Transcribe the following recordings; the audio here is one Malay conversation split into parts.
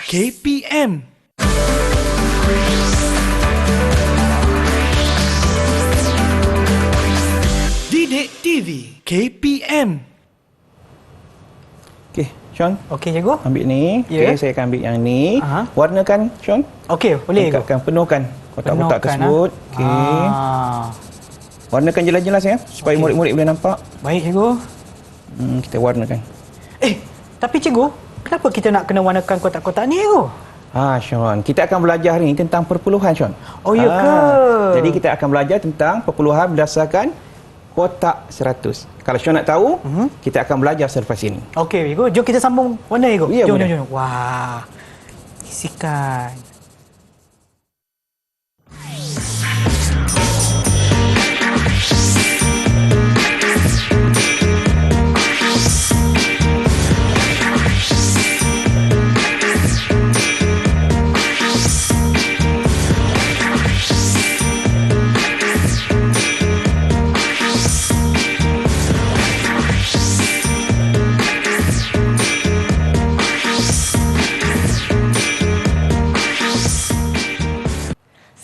KPM. Didik TV KPM. Okey, Sean. Okey, cikgu. Ambil ni. Ya. Okey, saya akan ambil yang ni. Aha. Warnakan, Sean. Okey, boleh, cikgu. Akan penuhkan kotak-kotak tersebut. Okey. Warnakan jelas-jelas ya, supaya Okey. murid-murid boleh nampak. Baik, cikgu. Kita warnakan. Tapi cikgu, kenapa kita nak kena warnakan kotak-kotak ni, cikgu? Sean, kita akan belajar hari ini tentang perpuluhan, Sean. Oh, ya ke? Jadi kita akan belajar tentang perpuluhan berdasarkan kotak 100. Kalau Sean nak tahu, kita akan belajar selepas ini. Okey, cikgu. Jom kita sambung warna, cikgu. Ya, jom, boleh. jom. Wah. Isikan.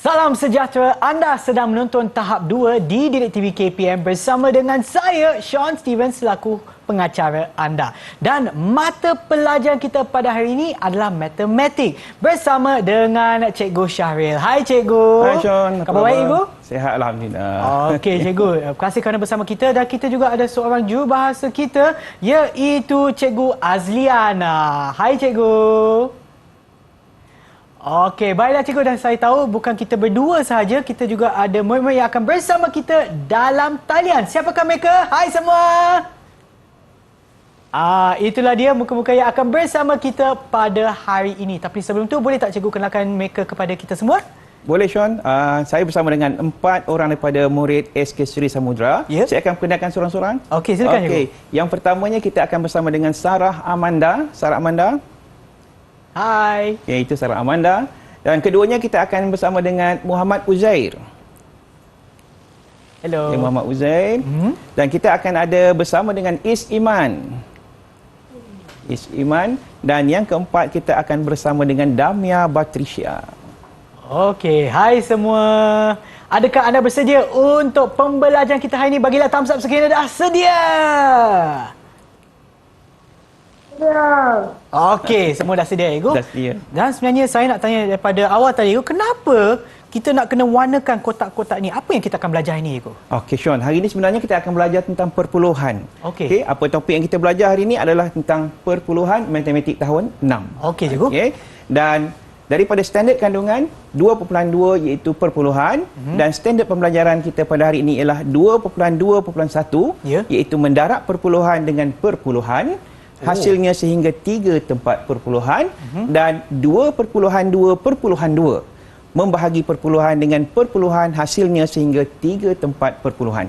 Salam sejahtera, anda sedang menonton tahap 2 di Didik TV KPM bersama dengan saya, Sean Steven, selaku pengacara anda. Dan mata pelajaran kita pada hari ini adalah matematik bersama dengan Cikgu Syahril. Hai Cikgu. Hai Sean. Khabar baik, Cikgu? Sihat, Alhamdulillah. Okey, Cikgu. Terima kasih kerana bersama kita dan kita juga ada seorang jurubahasa kita iaitu Cikgu Azliana. Hai Cikgu. Okey, baiklah cikgu, dan saya tahu bukan kita berdua sahaja, kita juga ada murid-murid yang akan bersama kita dalam talian. Siapakah mereka? Hai semua. Itulah dia muka-muka yang akan bersama kita pada hari ini. Tapi sebelum tu, boleh tak cikgu kenalkan mereka kepada kita semua? Boleh, Sean. Saya bersama dengan 4 orang daripada murid SK Sri Samudra. Ya. Saya akan kenalkan seorang-seorang. Okey, silakan cikgu. Yang pertamanya kita akan bersama dengan Sarah Amanda. Sarah Amanda. Hai. Iaitu Sarah Amanda. Dan keduanya kita akan bersama dengan Muhammad Uzair. Hello. Muhammad Uzair. Dan kita akan ada bersama dengan Is Iman. Is Iman. Dan yang keempat kita akan bersama dengan Damia Batrisya. Okey, hai semua. Adakah anda bersedia untuk pembelajaran kita hari ini? Bagilah thumbs up sekiranya dah sedia. Okey, semua dah sedia, cikgu. Dah sedia. Dan sebenarnya saya nak tanya daripada awal tadi, cikgu, kenapa kita nak kena warnakan kotak-kotak ni? Apa yang kita akan belajar hari ni, cikgu? Okey, Sean. Hari ini sebenarnya kita akan belajar tentang perpuluhan. Okey. Apa topik yang kita belajar hari ini adalah tentang perpuluhan matematik tahun 6. Okey, cikgu. Okey. Dan daripada standard kandungan 2.2 iaitu perpuluhan, dan standard pembelajaran kita pada hari ini ialah 2.2.1 Ya. iaitu mendarab perpuluhan dengan perpuluhan. Hasilnya sehingga 3 tempat perpuluhan, dan 2.2.2 membahagi perpuluhan dengan perpuluhan hasilnya sehingga 3 tempat perpuluhan.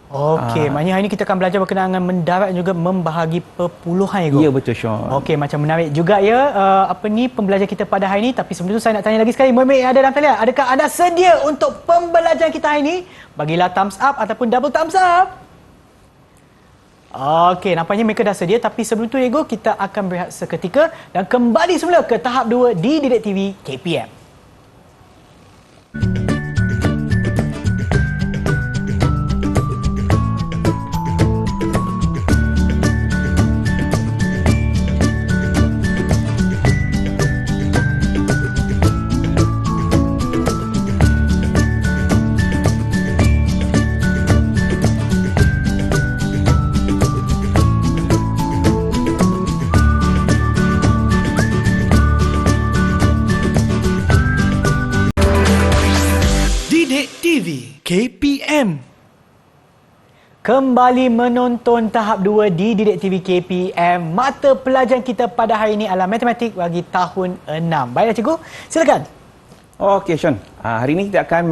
Okey, maknanya hari ini kita akan belajar berkenaan dengan mendarat dan juga membahagi perpuluhan, cikgu. Ya, betul, Sean. Okey, macam menarik juga ya pembelajaran kita pada hari ini. Tapi sebelum itu saya nak tanya lagi sekali, murid-murid yang ada dalam talian, adakah anda sedia untuk pembelajaran kita hari ini? Bagilah thumbs up ataupun double thumbs up. Okey, nampaknya mereka dah sedia. Tapi sebelum itu, cikgu, kita akan berehat seketika dan kembali semula ke tahap 2 di Didik TV KPM. KPM. Kembali menonton tahap 2 di Didik TV KPM. Mata pelajaran kita pada hari ini adalah matematik bagi tahun 6. Baiklah cikgu, silakan. Okey, Sean. Hari ini kita akan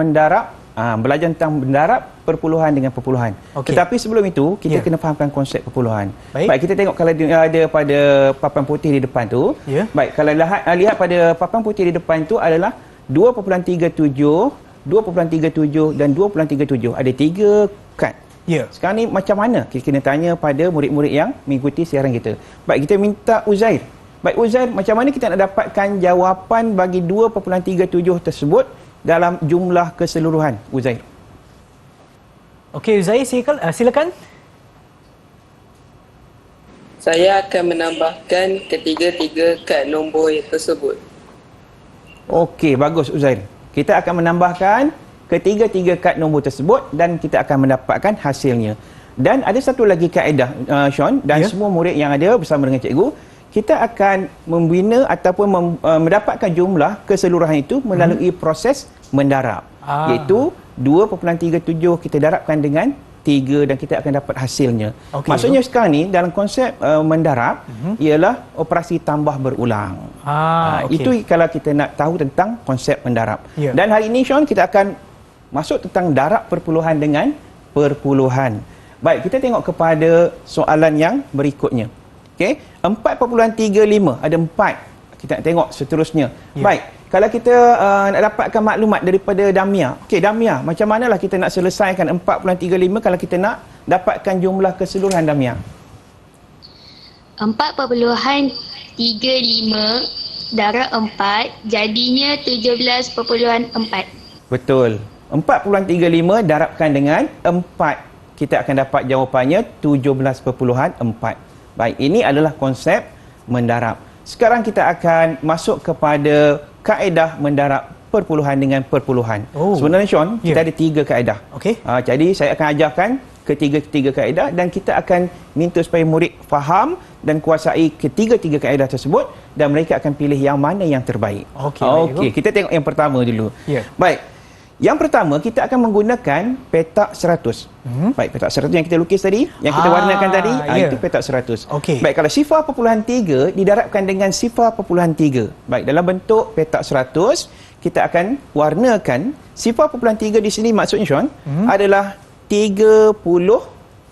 belajar tentang mendarab perpuluhan dengan perpuluhan. Okey. Tetapi sebelum itu, kita kena fahamkan konsep perpuluhan. Baik. Kita tengok kalau ada pada papan putih di depan tu. Ya. Baik, kalau lihat pada papan putih di depan tu adalah 2.37, 2.37 dan 2.37. Ada 3 kad. Ya. Sekarang ni macam mana? Kita kena tanya pada murid-murid yang mengikuti siaran kita. Baik, kita minta Uzair. Baik Uzair, macam mana kita nak dapatkan jawapan bagi 2.37 tersebut dalam jumlah keseluruhan, Uzair? Okey, Uzair, silakan. Saya akan menambahkan ketiga-tiga kad nombor tersebut. Okey, bagus Uzair. Kita akan menambahkan ketiga-tiga kad nombor tersebut dan kita akan mendapatkan hasilnya. Dan ada satu lagi kaedah, Sean, dan semua murid yang ada bersama dengan cikgu, kita akan membina ataupun mendapatkan jumlah keseluruhan itu melalui proses mendarab. Iaitu 2.37 kita darabkan dengan 3 dan kita akan dapat hasilnya. Maksudnya sekarang ni dalam konsep mendarab ialah operasi tambah berulang. Itu kalau kita nak tahu tentang konsep mendarab. Dan hari ini Sean, kita akan masuk tentang darab perpuluhan dengan perpuluhan. Baik, kita tengok kepada soalan yang berikutnya. Okey, 4.35 ada 4. Kita nak tengok seterusnya. Baik, kalau kita nak dapatkan maklumat daripada Damia. Okey, Damia, macam manalah kita nak selesaikan 4.35 kalau kita nak dapatkan jumlah keseluruhan, Damia? 4.35 darab 4 jadinya 17.4. Betul. 4.35 darabkan dengan 4. Kita akan dapat jawapannya 17.4. Baik, ini adalah konsep mendarab. Sekarang kita akan masuk kepada kaedah mendarab perpuluhan dengan perpuluhan. Sebenarnya Sean, kita ada 3 kaedah. Jadi saya akan ajarkan ketiga-tiga kaedah dan kita akan minta supaya murid faham dan kuasai ketiga-tiga kaedah tersebut dan mereka akan pilih yang mana yang terbaik. Okey, kita tengok yang pertama dulu. Baik. Yang pertama, kita akan menggunakan petak 100. Baik, petak 100 yang kita lukis tadi, yang kita warnakan tadi, itu petak 100. Baik, kalau 0.3 didarabkan dengan 0.3. Baik, dalam bentuk petak 100, kita akan warnakan 0.3 di sini maksudnya Sean, adalah 30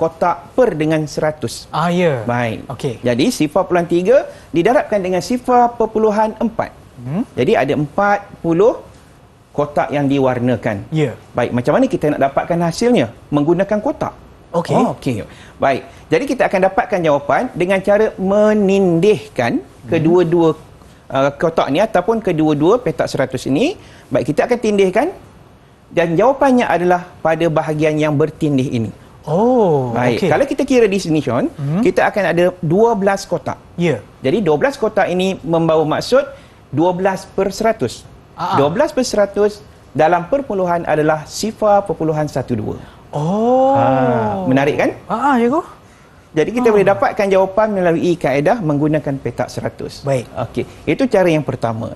kotak per dengan 100. Baik. Jadi 0.3 didarabkan dengan 0.4. Jadi ada 40 kotak yang diwarnakan. Baik, macam mana kita nak dapatkan hasilnya? Menggunakan kotak. Okey. Baik. Jadi kita akan dapatkan jawapan dengan cara menindihkan kedua-dua kotak ni ataupun kedua-dua petak 100 ini. Baik, kita akan tindihkan dan jawapannya adalah pada bahagian yang bertindih ini. Baik. Kalau kita kira di sini Sean, kita akan ada 12 kotak. Jadi 12 kotak ini membawa maksud 12 per 100. 12 per 100 dalam perpuluhan adalah 0.12. Menarik kan? Cikgu. Jadi kita boleh dapatkan jawapan melalui kaedah menggunakan petak 100. Baik. Okey, itu cara yang pertama.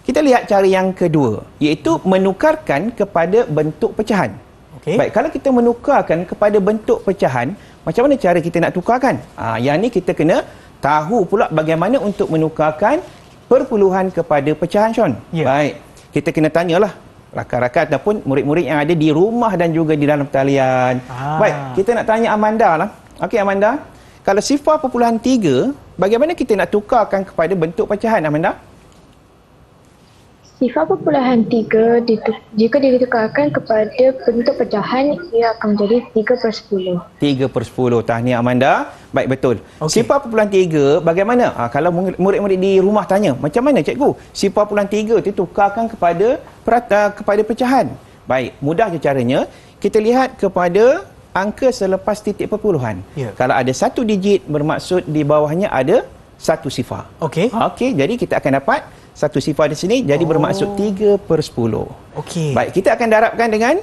Kita lihat cara yang kedua, iaitu menukarkan kepada bentuk pecahan. Baik, kalau kita menukarkan kepada bentuk pecahan, macam mana cara kita nak tukarkan? Yang ni kita kena tahu pula bagaimana untuk menukarkan perpuluhan kepada pecahan, Sean. Baik, kita kena tanyalah rakan-rakan ataupun murid-murid yang ada di rumah dan juga di dalam talian. Baik, kita nak tanya Amanda lah. Okey Amanda, kalau 0.3, bagaimana kita nak tukarkan kepada bentuk pecahan, Amanda? 0.3 jika ditukarkan kepada bentuk pecahan, ia akan menjadi 3/10. 3/10. Tahniah Amanda. Baik, betul. 0.3 bagaimana? Kalau murid-murid di rumah tanya, macam mana cikgu? 0.3 ditukarkan kepada pecahan. Baik, mudah je caranya. Kita lihat kepada angka selepas titik perpuluhan. Kalau ada satu digit, bermaksud di bawahnya ada satu sifar. Okey, jadi kita akan dapat satu sifar di sini, jadi bermaksud 3/10. Baik, kita akan darabkan dengan,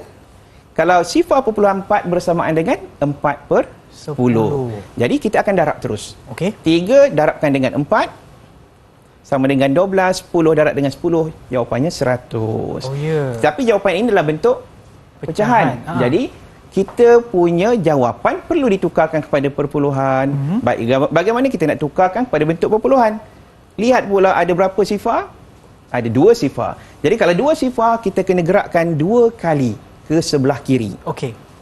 kalau 0.4 bersamaan dengan 4/10. Jadi kita akan darab terus. 3 darabkan dengan 4 sama dengan 12, 10 darab dengan 10, jawapannya 100. Tapi jawapan ini adalah bentuk pecahan. Jadi kita punya jawapan perlu ditukarkan kepada perpuluhan. Baik, bagaimana kita nak tukarkan kepada bentuk perpuluhan? Lihat pula ada berapa sifar? Ada 2 sifar. Jadi kalau 2 sifar, kita kena gerakkan 2 kali ke sebelah kiri.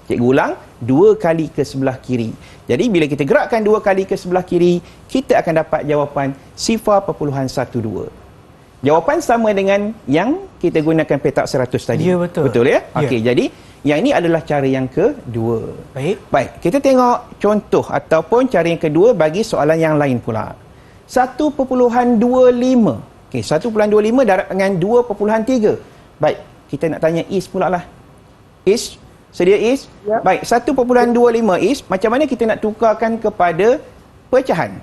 Cikgu ulang, 2 kali ke sebelah kiri. Jadi bila kita gerakkan 2 kali ke sebelah kiri, kita akan dapat jawapan 0.12. Jawapan sama dengan yang kita gunakan petak 100 tadi. Betul ya? Okey, jadi yang ini adalah cara yang kedua. Baik, kita tengok contoh ataupun cara yang kedua bagi soalan yang lain pula. 1.25. Okey, 1.25 darab dengan 2.3. Baik, kita nak tanya Is pula lah. Is, sedia Is? Ya. Baik, 1.25 Is, macam mana kita nak tukarkan kepada pecahan?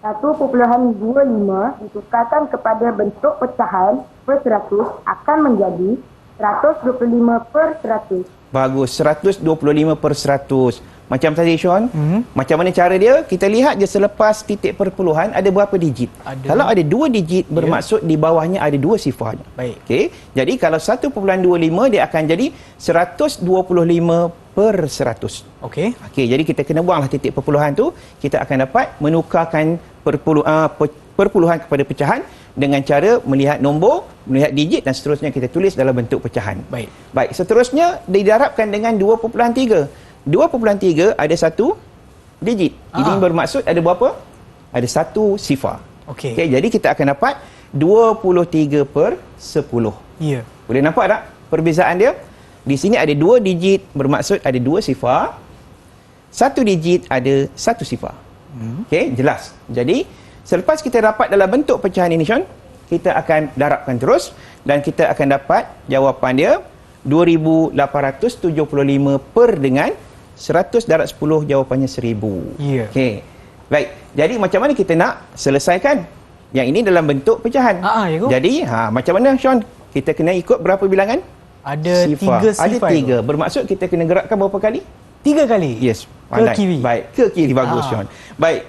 1.25 ditukarkan kepada bentuk pecahan per 100 akan menjadi 125/100. Bagus, 125/100. Macam tadi Sean, macam mana cara dia? Kita lihat je selepas titik perpuluhan ada berapa digit. Kalau ada 2 digit bermaksud di bawahnya ada 2 sifarnya. Baik. Okey. Jadi kalau 1.25 dia akan jadi 125/100. Okey. Okey, jadi kita kena buanglah titik perpuluhan tu, kita akan dapat menukarkan perpuluhan kepada pecahan dengan cara melihat nombor, melihat digit dan seterusnya kita tulis dalam bentuk pecahan. Baik. Baik, seterusnya didarabkan dengan 2.3. 2.3 ada 1 digit. Ini bermaksud ada berapa? Ada 1 sifar. Okey. Okey, jadi kita akan dapat 23/10. Ya. Boleh nampak tak perbezaan dia? Di sini ada 2 digit bermaksud ada 2 sifar. 1 digit ada 1 sifar. Okey, jelas. Jadi, selepas kita dapat dalam bentuk pecahan ini, Sean, kita akan darabkan terus dan kita akan dapat jawapan dia 2,875 per dengan 100 darab 10, jawapannya 1,000. Ya. Okey. Baik. Jadi macam mana kita nak selesaikan? Yang ini dalam bentuk pecahan. Ya, Go. Jadi, macam mana Sean? Kita kena ikut berapa bilangan? Ada 3 sifar. Ada 3. Bermaksud kita kena gerakkan berapa kali? 3 kali? Yes. Ke kiri? Baik. Ke kiri. Bagus, Sean. Baik.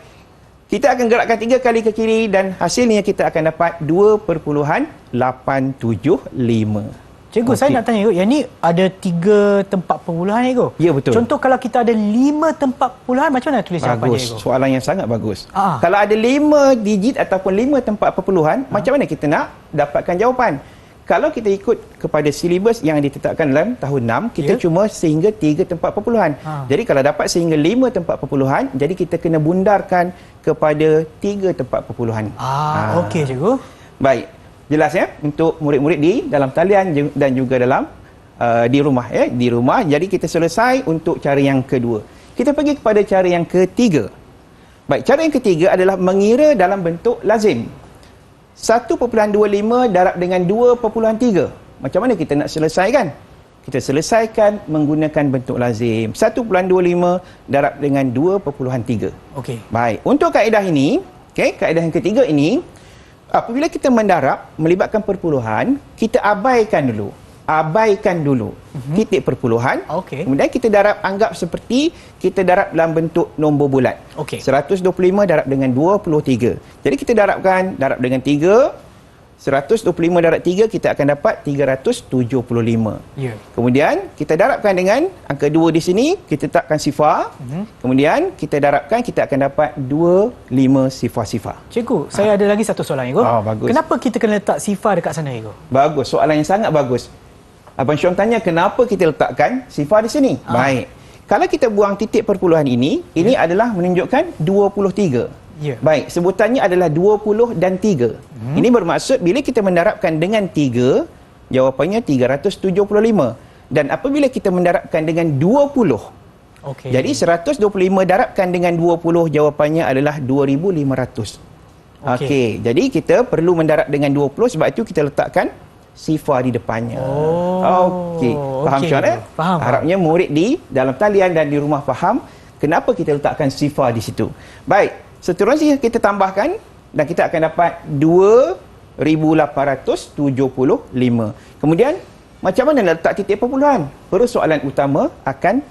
Kita akan gerakkan 3 kali ke kiri dan hasilnya kita akan dapat 2.875. Cikgu, saya nak tanya, yang ni ada 3 tempat perpuluhan, Cikgu? Ya, betul. Contoh kalau kita ada 5 tempat perpuluhan, macam mana tulis jawapannya, Bagus. Cikgu? Soalan yang sangat bagus. Ah. Kalau ada 5 digit ataupun 5 tempat perpuluhan, macam mana kita nak dapatkan jawapan? Kalau kita ikut kepada silibus yang ditetapkan dalam tahun 6, kita cuma sehingga 3 tempat perpuluhan. Jadi kalau dapat sehingga 5 tempat perpuluhan, jadi kita kena bundarkan kepada 3 tempat perpuluhan. Okey, Cikgu. Baik. Jelas ya untuk murid-murid di dalam talian dan juga dalam di rumah ya, di rumah. Jadi kita selesai untuk cara yang kedua. Kita pergi kepada cara yang ketiga. Baik, cara yang ketiga adalah mengira dalam bentuk lazim. 1.25 darab dengan 2.3. Macam mana kita nak selesaikan? Kita selesaikan menggunakan bentuk lazim. 1.25 darab dengan 2.3. Okey. Baik, untuk kaedah ini, kaedah yang ketiga ini, apabila kita mendarab melibatkan perpuluhan, kita abaikan dulu titik perpuluhan. Okey. Kemudian kita darab, anggap seperti kita darab dalam bentuk nombor bulat. Okey. 125 darab dengan 23. Jadi kita darab dengan 3. 125 darab 3 kita akan dapat 375. Ya. Kemudian kita darabkan dengan angka 2 di sini, kita letakkan sifar. Kemudian kita darabkan, kita akan dapat 25 sifar-sifar. Cikgu, saya ada lagi satu soalan, Cikgu. Bagus. Kenapa kita kena letak sifar dekat sana, Cikgu? Bagus, soalan yang sangat bagus. Abang Syom tanya kenapa kita letakkan sifar di sini. Baik. Kalau kita buang titik perpuluhan ini adalah menunjukkan 23. Ya. Baik, sebutannya adalah 20 dan 3. Ini bermaksud bila kita mendarabkan dengan 3, jawapannya 375. Dan apabila kita mendarabkan dengan 20, jadi 125 darabkan dengan 20, jawapannya adalah 2,500. Okey, jadi kita perlu mendarab dengan 20, sebab itu kita letakkan sifar di depannya. Okey, faham Syah? Faham. Harapnya murid di dalam talian dan di rumah faham kenapa kita letakkan sifar di situ. Baik, seterusnya kita tambahkan dan kita akan dapat 2,875. Kemudian, macam mana nak letak titik perpuluhan? Persoalan utama akan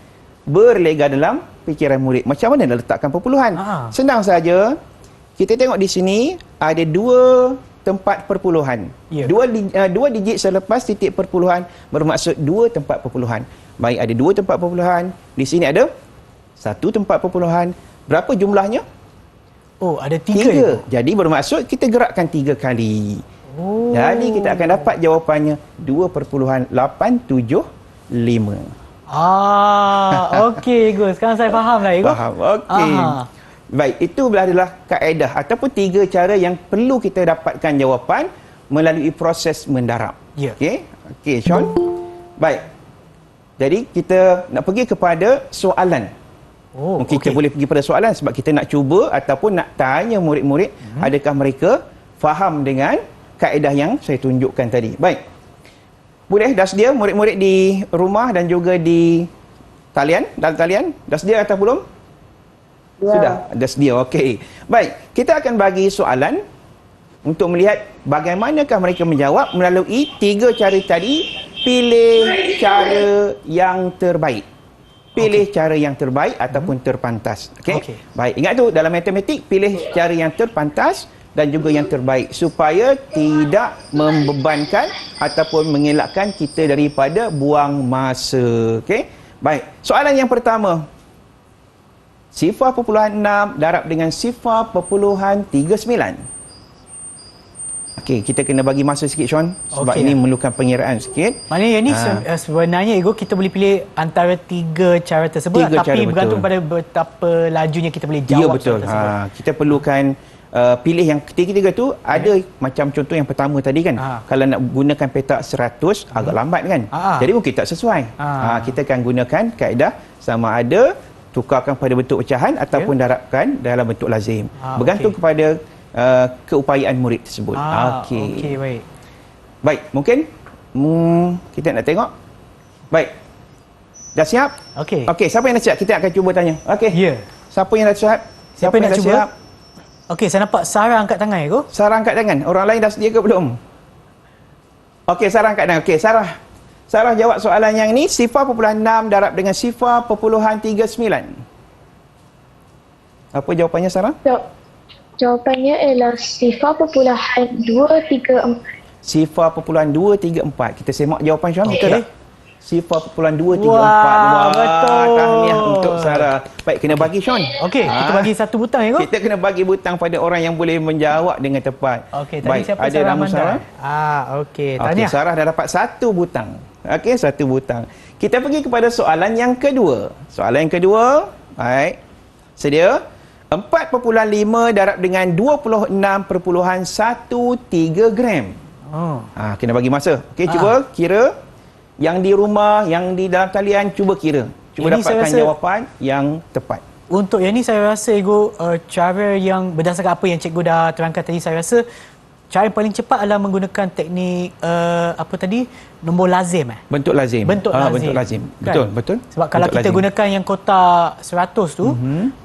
berlega dalam fikiran murid. Macam mana nak letakkan perpuluhan? Senang saja. Kita tengok di sini ada 2 tempat perpuluhan. Ya. Dua digit selepas titik perpuluhan bermaksud 2 tempat perpuluhan. Baik, ada 2 tempat perpuluhan. Di sini ada 1 tempat perpuluhan. Berapa jumlahnya? Ada 3. Jadi bermaksud kita gerakkan 3 kali. Jadi kita akan dapat jawapannya 2.875. Okey, Gus. Sekarang saya faham lah, Cikgu. Faham. Okey. Baik, itu adalah kaedah ataupun 3 cara yang perlu kita dapatkan jawapan melalui proses mendarab. Ya. Okey, Sean. Baik. Jadi kita nak pergi kepada soalan. Mungkin kita boleh pergi pada soalan sebab kita nak cuba ataupun nak tanya murid-murid adakah mereka faham dengan kaedah yang saya tunjukkan tadi. Baik. Boleh dah sedia murid-murid di rumah dan juga di dalam talian? Dah sedia atau belum? Ya. Sudah, dah sedia. Okey. Baik, kita akan bagi soalan untuk melihat bagaimanakah mereka menjawab melalui 3 cara tadi. Pilih cara yang terbaik. Pilih cara yang terbaik ataupun terpantas. Okey. Baik, ingat tu dalam matematik pilih cara yang terpantas dan juga yang terbaik supaya tidak membebankan ataupun mengelakkan kita daripada buang masa. Okey. Baik, soalan yang pertama. 0.6 darab dengan 0.39. Okey, kita kena bagi masa sikit Sean sebab ini memerlukan pengiraan sikit. Maknanya ni sebenarnya Ego kita boleh pilih antara 3 cara tersebut tapi bergantung pada betapa lajunya kita boleh jawab. Ya betul. Kita perlukan pilih yang ketiga-tiga tu. Ada macam contoh yang pertama tadi kan. Kalau nak gunakan petak 100 agak lambat kan. Jadi mungkin tak sesuai. Kita akan gunakan kaedah sama ada tukarkan pada bentuk pecahan ataupun darabkan dalam bentuk lazim. Bergantung kepada keupayaan murid tersebut. Okey, baik. Baik, mungkin kita nak tengok. Baik. Dah siap? Okey. Okey, siapa yang dah siap? Kita akan cuba tanya. Okey. Ya. Siapa yang dah siap? Siapa yang nak dah cuba? siap? Okey, saya nampak Sarah angkat tangan Ego. Sarah angkat tangan. Orang lain dah sedia ke belum? Okey, Sarah angkat tangan. Okey, Sarah jawab soalan yang ni 0.6 darab dengan 0.39. Apa jawapannya Sarah? Jawapannya ialah 0.234. 0.234. Kita semak jawapan Syam, betul tak? 0.234. Wah, betul. Tahniah untuk Sarah. Baik, kena bagi Sean. Okey, kita bagi 1 butang Ego. Kita kena bagi butang pada orang yang boleh menjawab dengan tepat. Okey, tadi baik, siapa ada Sarah nama Amanda? Sarah? Okey, Okey, tahniah. Sarah dah dapat 1 butang. Okey, 1 butang. Kita pergi kepada soalan yang kedua. Soalan yang kedua, baik. Sedia? 4.5 darab dengan 26.13 gram. Kena bagi masa. Okey, cuba kira. Yang di rumah, yang di dalam talian, cuba kira. Cuba ini dapatkan jawapan yang tepat. Untuk yang ni saya rasa Ego, cara yang berdasarkan apa yang cikgu dah terangkan tadi, saya rasa cara yang paling cepat adalah menggunakan teknik apa tadi? Nombor lazim Bentuk lazim. Bentuk lazim. Kan? Betul. Sebab kalau kita gunakan yang kotak 100 tu,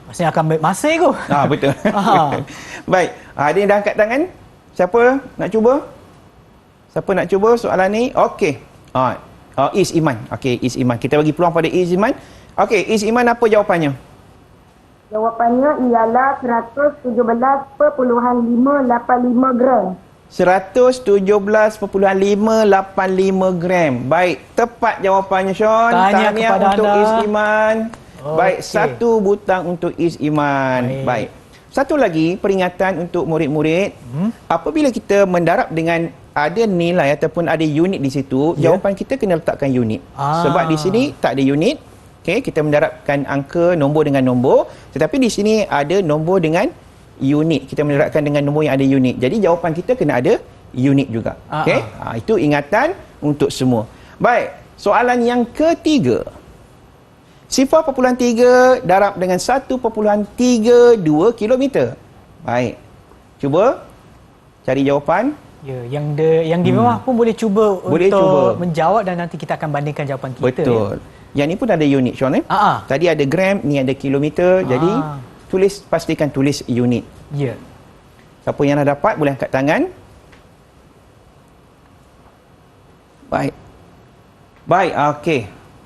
maksudnya akan ambil masa Ego. Betul. Baik, ada yang dah angkat tangan? Siapa nak cuba? Siapa nak cuba soalan ni? Okey. Is Iman. Okey, Is Iman. Kita bagi peluang pada Is Iman. Okey, Is Iman, apa jawapannya? Jawapannya ialah 117.585 gram. 117.585 gram. Baik, tepat jawapannya Sean. Tahniah untuk anda. Is Iman. Baik, 1 butang untuk Is Iman. Baik. Satu lagi peringatan untuk murid-murid. Apabila kita mendarab dengan ada nilai ataupun ada unit di situ, jawapan kita kena letakkan unit. Sebab di sini tak ada unit. Okey, kita mendarabkan angka nombor dengan nombor, tetapi di sini ada nombor dengan unit. Kita mendarabkan dengan nombor yang ada unit. Jadi jawapan kita kena ada unit juga. Okey? Itu ingatan untuk semua. Baik, soalan yang ketiga. 0.3 darab dengan 1.32 kilometer. Baik. Cuba cari jawapan. Ya, yang di rumah pun boleh cuba menjawab dan nanti kita akan bandingkan jawapan kita. Betul. Yang ni pun ada unit Sean Tadi ada gram, ni ada kilometer. Jadi pastikan tulis unit. Ya. Siapa yang dah dapat boleh angkat tangan. Baik. Okey.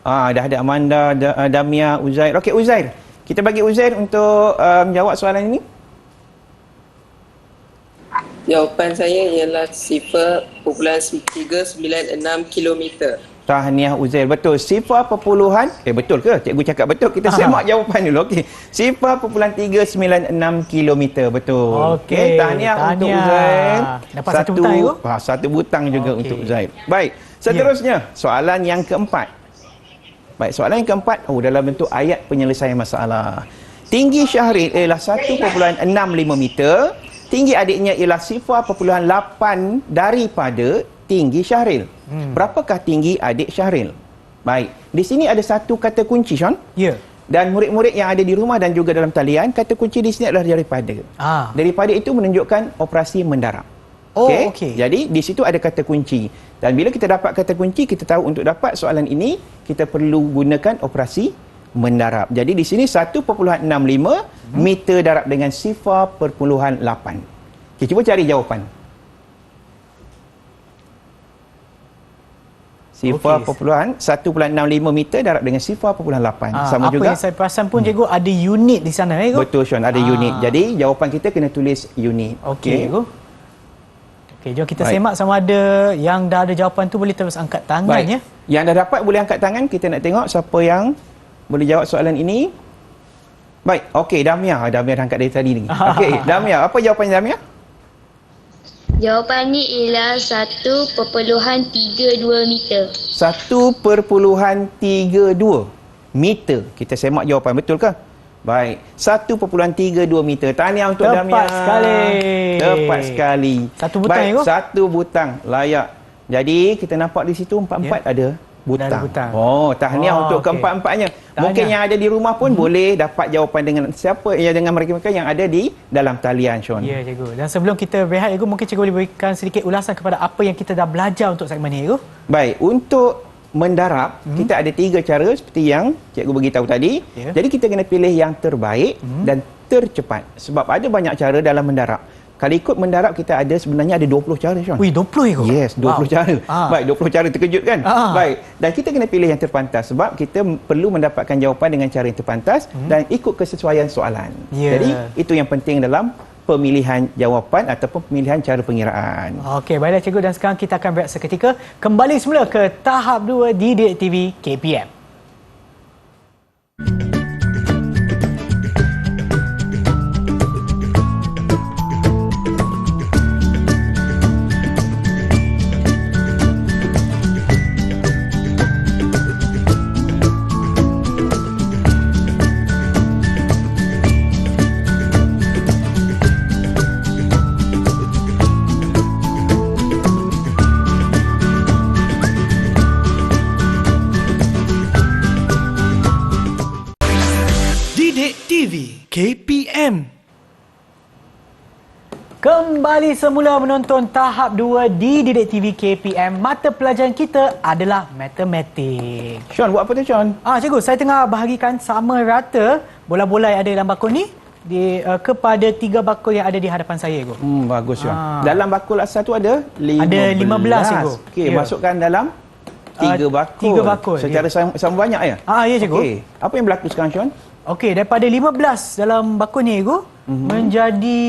Dah ada Amanda, Damia, Uzair. Okey, Uzair. Kita bagi Uzair untuk menjawab soalan ini. Jawapan saya ialah 0.396 kilometer. Tahniah Uzair. Betul. Betul ke? Cikgu cakap betul. Kita semak jawapan dulu. Okey. 0.396 kilometer. Betul. Okey. Tahniah untuk Uzair. Dapat 1 butang itu? 1 butang juga untuk Uzair. Baik. Seterusnya, soalan yang keempat. Baik, soalan yang keempat dalam bentuk ayat penyelesaian masalah. Tinggi Syahril ialah 1.65 meter. Tinggi adiknya ialah 0.8 daripada tinggi Syahril. Berapakah tinggi adik Syahril? Baik. Di sini ada satu kata kunci, Sean. Ya. Dan murid-murid yang ada di rumah dan juga dalam talian, kata kunci di sini adalah daripada. Daripada itu menunjukkan operasi mendarab. Okey. Jadi di situ ada kata kunci. Dan bila kita dapat kata kunci, kita tahu untuk dapat soalan ini, kita perlu gunakan operasi mendarab. Jadi di sini 1.65 meter darab dengan 0.8. Kita cuba cari jawapan. 1.65 meter darab dengan 0.8. Sama apa juga. Yang saya perasan pun cikgu ada unit di sana Betul Sean, ada unit. Jadi jawapan kita kena tulis unit. Okey cikgu. Okey, jom kita semak sama ada yang dah ada jawapan tu boleh terus angkat tangan ya. Yang dah dapat boleh angkat tangan, kita nak tengok siapa yang boleh jawab soalan ini. Baik, okey Damia dah angkat dari tadi ni. Okey, Damia, apa jawapannya Damia? Jawapannya ialah 1.32 meter. 1.32 meter. Kita semak jawapan, betul ke? Baik, 1.32 meter. Tahniah untuk Damia. Tepat sekali. Tepat sekali. Satu butang. Baik, satu butang. Layak. Jadi, kita nampak di situ empat-empat ada butang. Tahniah untuk keempat-empatnya. Mungkin yang ada di rumah pun boleh dapat jawapan dengan dengan mereka-mereka yang ada di dalam talian, Sean. Ya, cikgu. Dan sebelum kita berehat, cikgu, mungkin cikgu boleh berikan sedikit ulasan kepada apa yang kita dah belajar untuk segmen ini, cikgu. Baik, untuk mendarab, kita ada 3 cara seperti yang cikgu beritahu tadi. Jadi kita kena pilih yang terbaik dan tercepat. Sebab ada banyak cara dalam mendarab. Kalau ikut mendarab, kita ada sebenarnya ada 20 cara, Sean. 20 cikgu? Yes, 20 cara. Baik, 20 cara, terkejut kan? Baik, dan kita kena pilih yang terpantas sebab kita perlu mendapatkan jawapan dengan cara yang terpantas dan ikut kesesuaian soalan. Jadi, itu yang penting dalam pemilihan jawapan ataupun pemilihan cara pengiraan. Okey, baiklah cikgu, dan sekarang kita akan berehat seketika. Kembali semula ke tahap 2 di Didik TV KPM. Didik TV KPM. Kembali semula menonton tahap 2 di Didik TV KPM. Mata pelajaran kita adalah matematik. Sean, buat apa tu, Sean? Cikgu, saya tengah bahagikan sama rata bola-bola yang ada dalam bakul ni kepada 3 bakul yang ada di hadapan saya, cikgu. Bagus, Sean. Dalam bakul asal tu ada 15. Ada 15, cikgu. Okey, masukkan dalam 3 bakul. 3 bakul. Secara sama banyak ya? Ya, cikgu. Okey. Apa yang berlaku sekarang, Sean? Okey, daripada 15 dalam bakul ni, cikgu, menjadi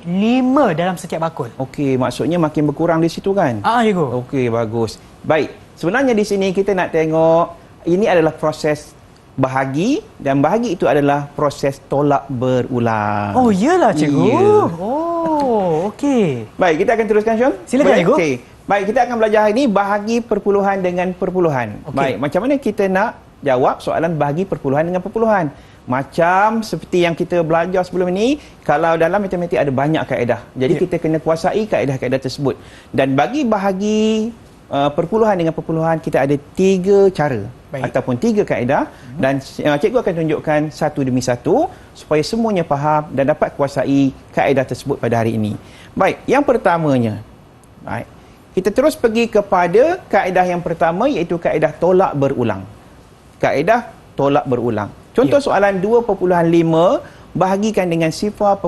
5 dalam setiap bakul. Okey, maksudnya makin berkurang di situ kan? Cikgu. Okey, bagus. Baik, sebenarnya di sini kita nak tengok ini adalah proses bahagi dan bahagi itu adalah proses tolak berulang. Oh, iyalah, cikgu. Ya. Oh, okey. Baik, kita akan teruskan, Sean. Silakan, cikgu. Okey. Baik, kita akan belajar hari ini bahagi perpuluhan dengan perpuluhan. Okey. Baik, macam mana kita nak jawab soalan bahagi perpuluhan dengan perpuluhan? Macam seperti yang kita belajar sebelum ini, kalau dalam matematik ada banyak kaedah. Jadi kita kena kuasai kaedah-kaedah tersebut. Dan bagi bahagi perpuluhan dengan perpuluhan, kita ada 3 cara. Ataupun 3 kaedah. Dan cikgu akan tunjukkan satu demi satu supaya semuanya faham dan dapat kuasai kaedah tersebut pada hari ini. Baik, yang pertamanya. Baik. Kita terus pergi kepada kaedah yang pertama, iaitu kaedah tolak berulang. Kaedah tolak berulang. Contoh soalan 2.5 bahagikan dengan 0.5.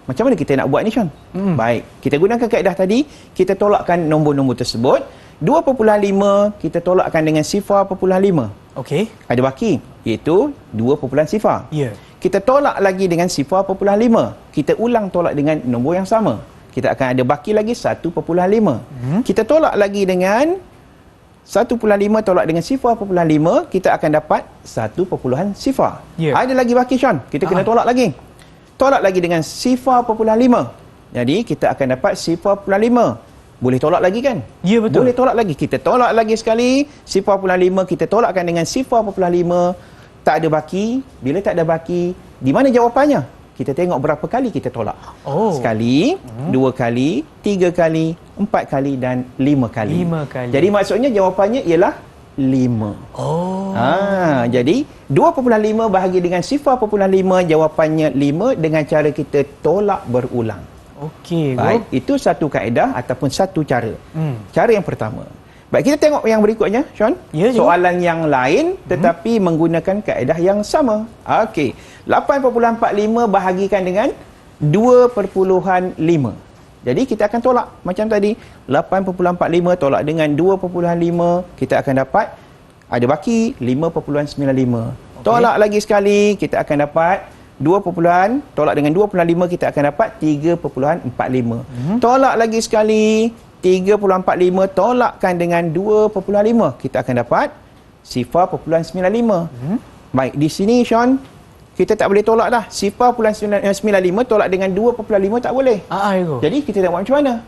Macam mana kita nak buat ni, Sean? Baik, kita gunakan kaedah tadi, kita tolakkan nombor-nombor tersebut. 2.5 kita tolakkan dengan 0.5. Okey. Ada baki, iaitu 2.0. Ya. Kita tolak lagi dengan 0.5. Kita ulang tolak dengan nombor yang sama. Kita akan ada baki lagi 1.5. Kita tolak lagi dengan 1.5 tolak dengan 0.5, kita akan dapat 1.0. Ada lagi baki, Sean. Kita kena tolak lagi. Tolak lagi dengan 0.5. Jadi, kita akan dapat 0.5. Boleh tolak lagi kan? Ya, betul. Boleh tolak lagi. Kita tolak lagi sekali. 0.5, kita tolakkan dengan 0.5. Tak ada baki. Bila tak ada baki, di mana jawapannya? Kita tengok berapa kali kita tolak. Sekali, 2 kali, 3 kali, 4 kali dan 5 kali. 5 kali. Jadi maksudnya jawapannya ialah 5. Jadi 2.5 bahagi dengan 0.5, jawapannya 5 dengan cara kita tolak berulang. Okey, Baik, itu satu kaedah ataupun satu cara. Cara yang pertama. Baik, kita tengok yang berikutnya, Sean. Ya, Soalan yang lain tetapi menggunakan kaedah yang sama. Okey. 8.45 bahagikan dengan 2.5. Jadi kita akan tolak macam tadi. 8.45 tolak dengan 2.5, kita akan dapat ada baki 5.95. Tolak lagi sekali, kita akan dapat 2, tolak dengan 2.5, kita akan dapat 3.45. Tolak lagi sekali, 3.45 tolakkan dengan 2.5, kita akan dapat 0.95. Baik, di sini Sean, kita tak boleh tolak dah. 0.95 tolak dengan 2.5 tak boleh. Jadi kita nak buat macam mana?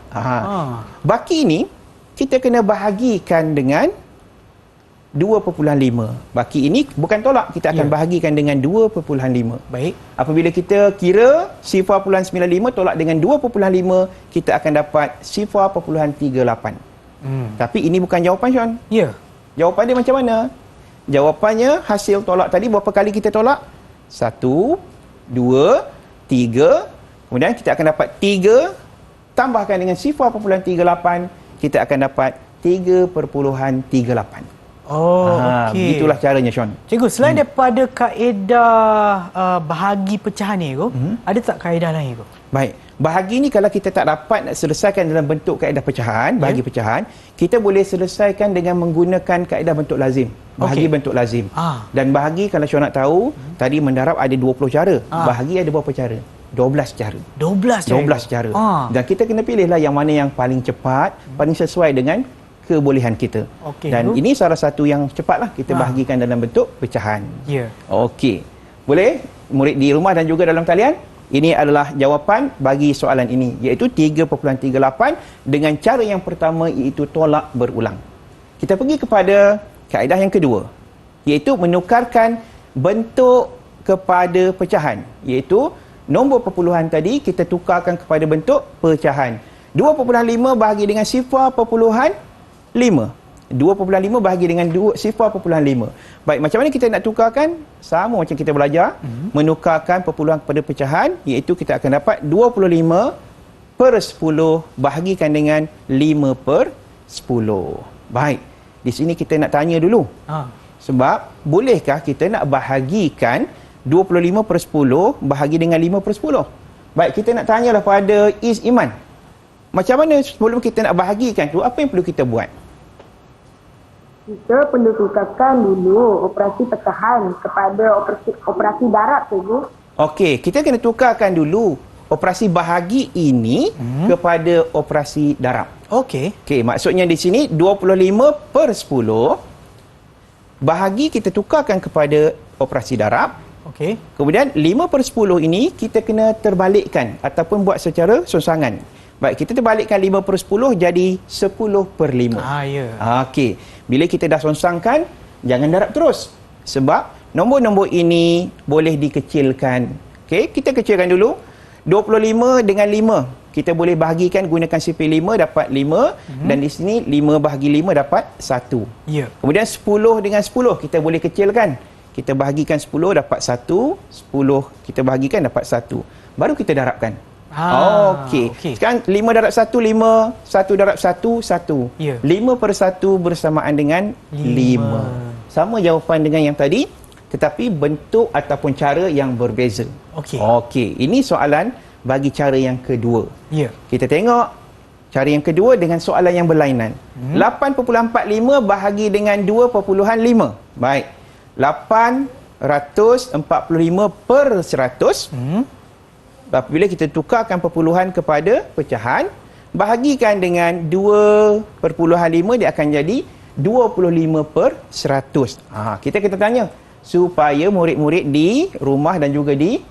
Baki ni kita kena bahagikan dengan 2.5. Baki ini bukan tolak, kita akan bahagikan dengan 2.5. Baik. Apabila kita kira 0.95 tolak dengan 2.5, kita akan dapat 0.38. Tapi ini bukan jawapan, Sean. Ya. Jawapan dia macam mana? Jawapannya hasil tolak tadi berapa kali kita tolak? 1, 2, 3. Kemudian kita akan dapat 3 tambahkan dengan 0.38, kita akan dapat 3.38. Okey. Begitulah caranya, Sean. Cikgu, selain daripada kaedah bahagi pecahan ni, ada tak kaedah lain, Cikgu? Baik. Bahagi ni kalau kita tak dapat nak selesaikan dalam bentuk kaedah pecahan, bahagi pecahan, kita boleh selesaikan dengan menggunakan kaedah bentuk lazim. Bahagi bentuk lazim. Dan bahagi kalau Sean nak tahu, tadi mendarab ada 20 cara. Bahagi ada berapa cara? 12 cara. 12 cara. Dan kita kena pilihlah yang mana yang paling cepat, paling sesuai dengan kebolehan kita. Dan ini salah satu yang cepatlah kita bahagikan dalam bentuk pecahan. Ya. Okey. Boleh murid di rumah dan juga dalam talian? Ini adalah jawapan bagi soalan ini, iaitu 3.38 dengan cara yang pertama, iaitu tolak berulang. Kita pergi kepada kaedah yang kedua, iaitu menukarkan bentuk kepada pecahan, iaitu nombor perpuluhan tadi kita tukarkan kepada bentuk pecahan. 2.5 bahagi dengan 0.5. 2.5 bahagi dengan 0.5. Baik, macam mana kita nak tukarkan? Sama macam kita belajar, menukarkan perpuluhan kepada pecahan, iaitu kita akan dapat 25/10 bahagikan dengan 5/10. Baik, di sini kita nak tanya dulu. Sebab, bolehkah kita nak bahagikan 25/10 bahagi dengan 5/10? Baik, kita nak tanyalah pada Is Iman. Macam mana sebelum kita nak bahagikan tu, apa yang perlu kita buat? Kita perlu tukarkan dulu operasi pecahan kepada operasi darab, Cikgu. Okey, kita kena tukarkan dulu operasi bahagi ini kepada operasi darab. Okey, maksudnya di sini 25/10 bahagi kita tukarkan kepada operasi darab. Okey. Kemudian 5/10 ini kita kena terbalikkan ataupun buat secara sonsangan. Baik, kita terbalikkan 5/10 jadi 10/5. Ya. Okey. Bila kita dah sonsangkan, jangan darab terus. Sebab nombor-nombor ini boleh dikecilkan. Okey, kita kecilkan dulu. 25 dengan 5. Kita boleh bahagikan gunakan sifir 5 dapat 5 dan di sini 5 bahagi 5 dapat 1. Ya. Kemudian 10 dengan 10 kita boleh kecilkan. Kita bahagikan 10 dapat 1, 10 kita bahagikan dapat 1. Baru kita darabkan. Okey. Sekarang 5 darab 1, 5. 1 darab 1, 1. 5/1 bersamaan dengan 5. Sama jawapan dengan yang tadi, tetapi bentuk ataupun cara yang berbeza. Okey. Ini soalan bagi cara yang kedua. Kita tengok cara yang kedua dengan soalan yang berlainan. 8.45 bahagi dengan 2.5. Baik. 845/100. Apabila kita tukarkan perpuluhan kepada pecahan, bahagikan dengan 2.5, dia akan jadi 25/100. Kita tanya supaya murid-murid di rumah dan juga di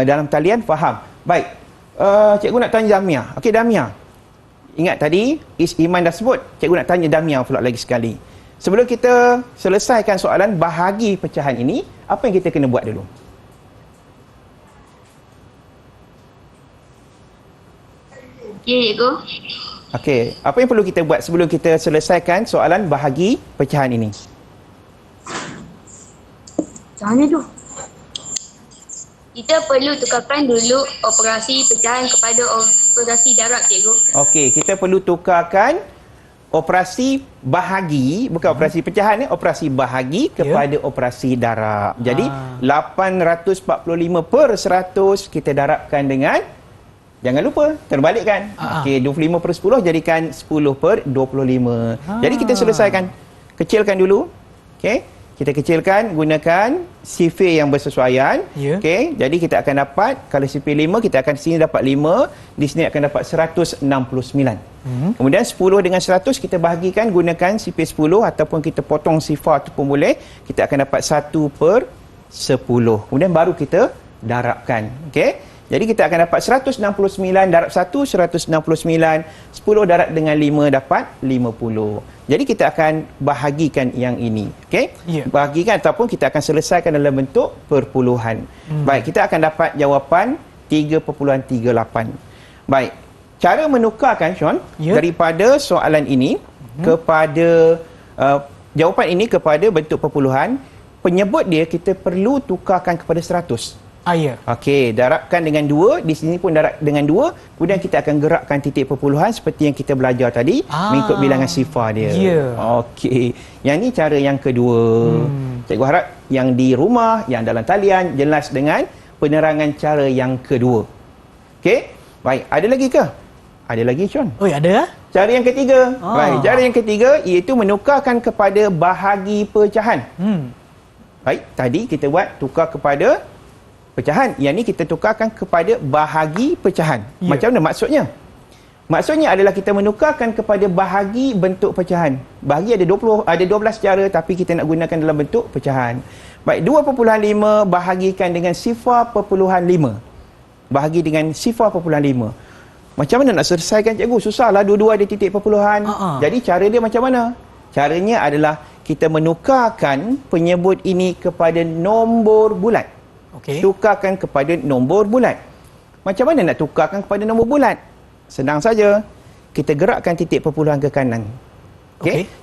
dalam talian faham. Baik, cikgu nak tanya Damia. Okey, Damia. Ingat tadi Is Iman dah sebut. Cikgu nak tanya Damia pula lagi sekali. Sebelum kita selesaikan soalan bahagi pecahan ini, apa yang kita kena buat dulu? Ya, cikgu. Okey, apa yang perlu kita buat sebelum kita selesaikan soalan bahagi pecahan ini? Macam mana tu? Kita perlu tukarkan dulu operasi pecahan kepada operasi darab, cikgu. Okey, kita perlu tukarkan operasi bahagi, bukan operasi pecahan, operasi bahagi kepada operasi darab. Jadi 845 per 100 kita darabkan dengan, jangan lupa terbalikkan. Okey, 25 per 10 jadikan 10 per 25. Jadi kita selesaikan, kecilkan dulu. Okey, kita kecilkan gunakan sifir yang bersesuaian. Okey, jadi kita akan dapat, kalau sifir 5 kita akan sini dapat 5, di sini akan dapat 169. Kemudian 10 dengan 100 kita bahagikan gunakan sifir 10 ataupun kita potong sifar tu pun boleh. Kita akan dapat 1 per 10. Kemudian baru kita darabkan. Okey. Jadi kita akan dapat 169 darab 1, 169. 10 darab dengan 5 dapat 50. Jadi kita akan bahagikan yang ini. Okey? Bahagikan ataupun kita akan selesaikan dalam bentuk perpuluhan. Baik, kita akan dapat jawapan 3.38. Baik. Cara menukarkan, Sean, daripada soalan ini kepada jawapan ini kepada bentuk perpuluhan, penyebut dia kita perlu tukarkan kepada 100. Okey, darabkan dengan 2, di sini pun darab dengan 2, kemudian kita akan gerakkan titik perpuluhan seperti yang kita belajar tadi, mengikut bilangan sifar dia. Okey, yang ni cara yang kedua. Cikgu harap yang di rumah, yang dalam talian jelas dengan penerangan cara yang kedua. Okey, baik, ada lagi ke? Ada lagi, Sean? Oh, ada? Cara yang ketiga. Baik, cara yang ketiga iaitu menukarkan kepada bahagi pecahan. Baik, tadi kita buat tukar kepada pecahan. Yang ni kita tukarkan kepada bahagi pecahan. Macam mana maksudnya? Maksudnya adalah kita menukarkan kepada bahagi bentuk pecahan. Bahagi ada 12 cara tapi kita nak gunakan dalam bentuk pecahan. Baik, 2.5 bahagikan dengan sifar perpuluhan 5. Bahagi dengan sifar perpuluhan 5. Macam mana nak selesaikan, cikgu? Susahlah, dua-dua ada titik perpuluhan. Jadi cara dia macam mana? Caranya adalah kita menukarkan penyebut ini kepada nombor bulat. Tukarkan kepada nombor bulat. Macam mana nak tukarkan kepada nombor bulat? Senang saja. Kita gerakkan titik perpuluhan ke kanan.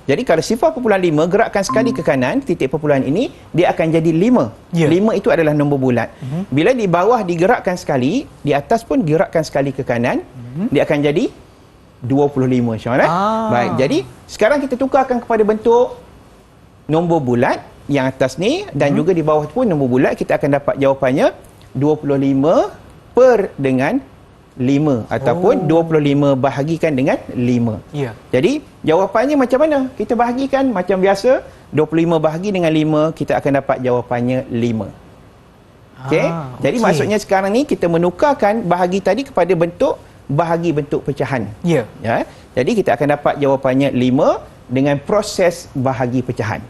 Jadi kalau sifar perpuluhan 5 gerakkan sekali ke kanan, titik perpuluhan ini dia akan jadi 5. 5 itu adalah nombor bulat. Bila di bawah digerakkan sekali, di atas pun gerakkan sekali ke kanan, dia akan jadi 25, Syah. Baik, jadi sekarang kita tukarkan kepada bentuk nombor bulat yang atas ni dan juga di bawah pun nombor bulat. Kita akan dapat jawapannya 25 per dengan 5 ataupun 25 bahagikan dengan 5. Jadi jawapannya macam mana? Kita bahagikan macam biasa, 25 bahagi dengan 5, kita akan dapat jawapannya 5. Jadi maksudnya sekarang ni kita menukarkan bahagi tadi kepada bentuk bahagi bentuk pecahan. Jadi kita akan dapat jawapannya 5 dengan proses bahagi pecahan.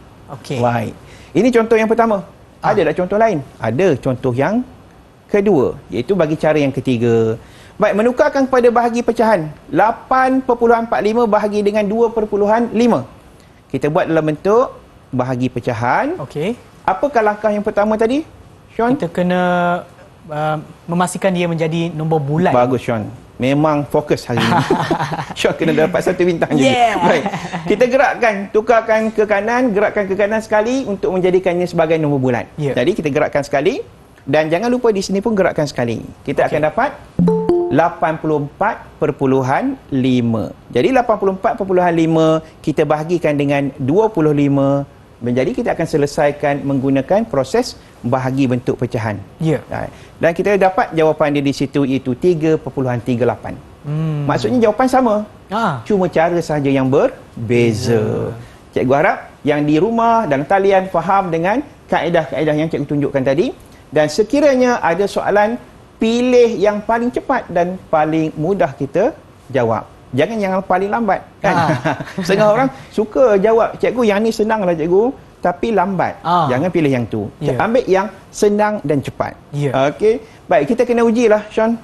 Baik. Ini contoh yang pertama. Ada tak contoh lain? Ada contoh yang kedua, iaitu bagi cara yang ketiga. Baik, menukarkan kepada bahagi pecahan. 8.45 bahagi dengan 2.5. Kita buat dalam bentuk bahagi pecahan. Apakah langkah yang pertama tadi, Sean? Kita kena memastikan dia menjadi nombor bulat. Bagus, Sean. Memang fokus hari ini. Sean kena dapat 1 bintang je. Baik. Kita gerakkan, tukarkan ke kanan, gerakkan ke kanan sekali untuk menjadikannya sebagai nombor bulat. Jadi kita gerakkan sekali dan jangan lupa di sini pun gerakkan sekali. Kita akan dapat 84.5. Jadi 84.5 kita bahagikan dengan 25. Jadi kita akan selesaikan menggunakan proses bahagi bentuk pecahan. Dan kita dapat jawapan dia di situ iaitu 3.38. Maksudnya jawapan sama. Cuma cara sahaja yang berbeza. Cikgu harap yang di rumah dan talian faham dengan kaedah-kaedah yang cikgu tunjukkan tadi. Dan sekiranya ada soalan, pilih yang paling cepat dan paling mudah kita jawab. Jangan yang paling lambat, kan? Setengah orang suka jawab, cikgu yang ni senang lah cikgu, tapi lambat. Jangan pilih yang tu. Ambil yang senang dan cepat. Okey. Baik, kita kena ujilah, Sean.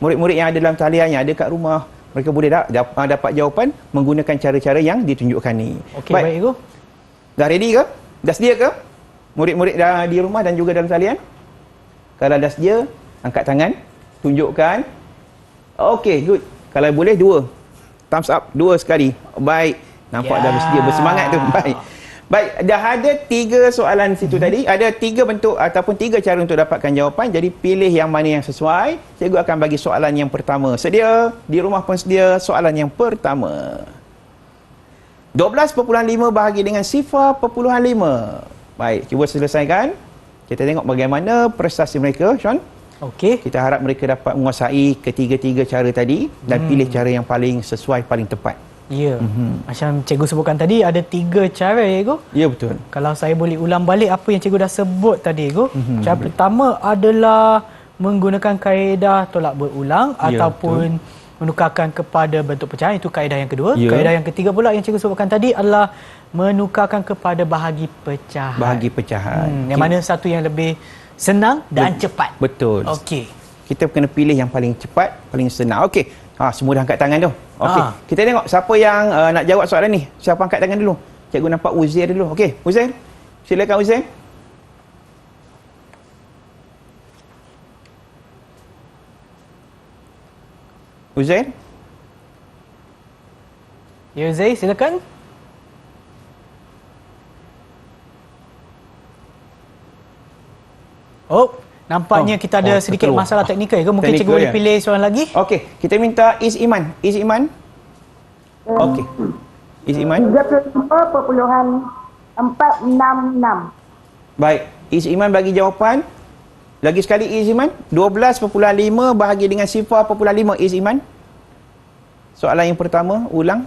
Murid-murid yang ada dalam talian, yang ada kat rumah, mereka boleh dapat jawapan menggunakan cara-cara yang ditunjukkan ni. Baik, cikgu. Dah ready ke? Dah sedia ke? Murid-murid dah di rumah dan juga dalam talian? Kalau dah sedia, angkat tangan, tunjukkan. Okey, good. Kalau boleh 2. Thumbs up 2 sekali. Baik. Nampak dah bersedia, bersemangat tu. Baik. Baik, dah ada 3 soalan situ tadi. Ada 3 bentuk ataupun 3 cara untuk dapatkan jawapan. Jadi pilih yang mana yang sesuai. Cikgu akan bagi soalan yang pertama. Sedia? Di rumah pun sedia? Soalan yang pertama. 12.5 bahagi dengan 0.5. Baik, cuba selesaikan. Kita tengok bagaimana prestasi mereka, Sean. Okey. Kita harap mereka dapat menguasai ketiga-tiga cara tadi dan pilih cara yang paling sesuai, paling tepat. Ya. Macam cikgu sebutkan tadi ada 3 cara ya, cikgu. Ya, betul. Kalau saya boleh ulang balik apa yang cikgu dah sebut tadi, cikgu. Cara pertama adalah menggunakan kaedah tolak berulang ataupun menukarkan kepada bentuk pecahan, itu kaedah yang kedua. Kaedah yang ketiga pula yang cikgu sebutkan tadi adalah menukarkan kepada bahagi pecahan. Bahagi pecahan. Yang mana satu yang lebih senang dan cepat. Betul. Okey. Kita kena pilih yang paling cepat, paling senang. Okey. Semua dah angkat tangan tu. Okey. Kita tengok siapa yang nak jawab soalan ni. Siapa angkat tangan dulu? Cikgu nampak Uzair dulu. Okey, Uzair. Silakan Uzair. Uzair. Ya, Uzair, silakan. Oh, nampaknya kita ada sedikit terkeluar. masalah teknikal ke? Mungkin cikgu Teknikal, boleh pilih soalan lagi? Okey, kita minta Is Iman. Is Iman. Okey. Is Iman. 35.466. Baik, Is Iman bagi jawapan. Lagi sekali Is Iman. 12.5 bahagi dengan 0.5 Is Iman. Soalan yang pertama, ulang.